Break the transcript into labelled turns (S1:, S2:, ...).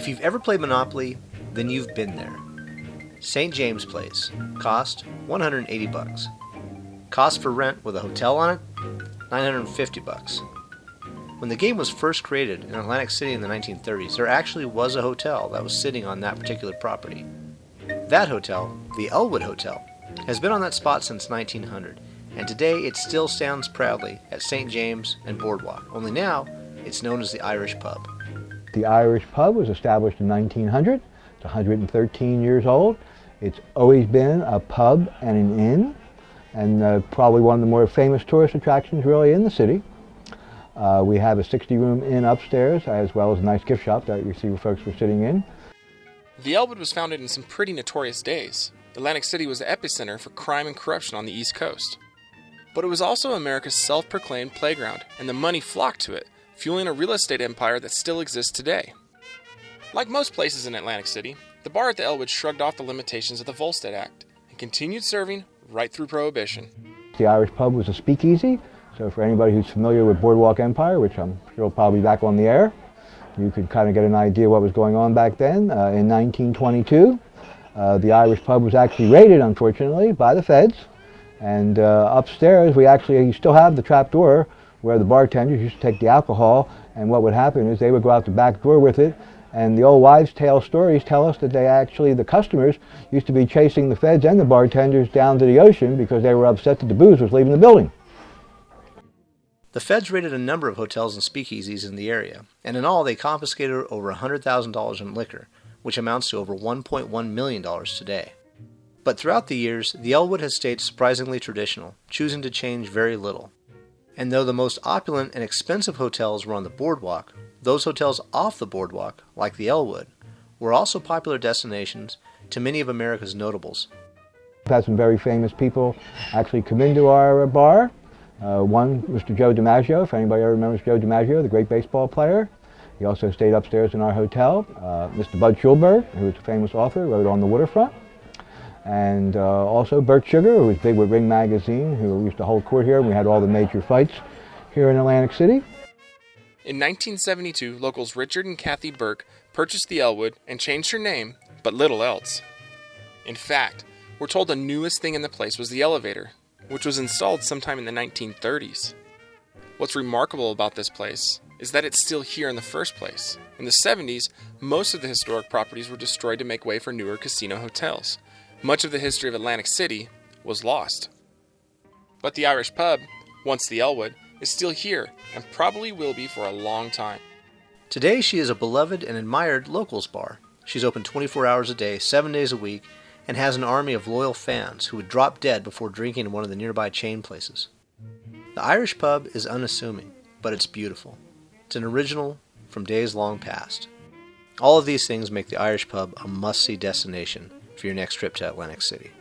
S1: If you've ever played Monopoly, then you've been there. St. James Place. Cost $180. Cost for rent with a hotel on it? $950. When the game was first created in Atlantic City in the 1930s, there actually was a hotel that was sitting on that particular property. That hotel, the Elwood Hotel, has been on that spot since 1900, and today it still stands proudly at St. James and Boardwalk, only now it's known as the Irish Pub.
S2: The Irish Pub was established in 1900. It's 113 years old. It's always been a pub and an inn, and probably one of the more famous tourist attractions really in the city. We have a 60-room inn upstairs, as well as a nice gift shop that you see where folks were sitting in.
S3: The Elwood was founded in some pretty notorious days. Atlantic City was the epicenter for crime and corruption on the East Coast. But it was also America's self-proclaimed playground, and the money flocked to it, fueling a real estate empire that still exists today. Like most places in Atlantic City, the bar at the Elwood shrugged off the limitations of the Volstead Act and continued serving right through Prohibition.
S2: The Irish Pub was a speakeasy, so for anybody who's familiar with Boardwalk Empire, which I'm sure will probably be back on the air, you could kind of get an idea what was going on back then. In 1922, the Irish Pub was actually raided, unfortunately, by the feds. And upstairs, you still have the trap door where the bartenders used to take the alcohol, and what would happen is they would go out the back door with it, and the old wives' tale stories tell us that the customers used to be chasing the feds and the bartenders down to the ocean because they were upset that the booze was leaving the building.
S1: The feds raided a number of hotels and speakeasies in the area, and in all they confiscated over $100,000 in liquor, which amounts to over $1.1 million today. But throughout the years, the Elwood has stayed surprisingly traditional, choosing to change very little. And though the most opulent and expensive hotels were on the boardwalk, those hotels off the boardwalk, like the Elwood, were also popular destinations to many of America's notables.
S2: We've had some very famous people actually come into our bar. One, Mr. Joe DiMaggio, if anybody ever remembers Joe DiMaggio, the great baseball player. He also stayed upstairs in our hotel. Mr. Bud Schulberg, who was a famous author, wrote On the Waterfront. And also Bert Sugar, who was big with Ring Magazine, who used to hold court here, and we had all the major fights here in Atlantic City.
S3: In 1972, locals Richard and Kathy Burke purchased the Elwood and changed her name, but little else. In fact, we're told the newest thing in the place was the elevator, which was installed sometime in the 1930s. What's remarkable about this place is that it's still here in the first place. In the 70s, most of the historic properties were destroyed to make way for newer casino hotels. Much of the history of Atlantic City was lost. But the Irish Pub, once the Elwood, is still here and probably will be for a long time.
S1: Today she is a beloved and admired locals bar. She's open 24 hours a day, 7 days a week, and has an army of loyal fans who would drop dead before drinking in one of the nearby chain places. The Irish Pub is unassuming, but it's beautiful. It's an original from days long past. All of these things make the Irish Pub a must-see destination for your next trip to Atlantic City.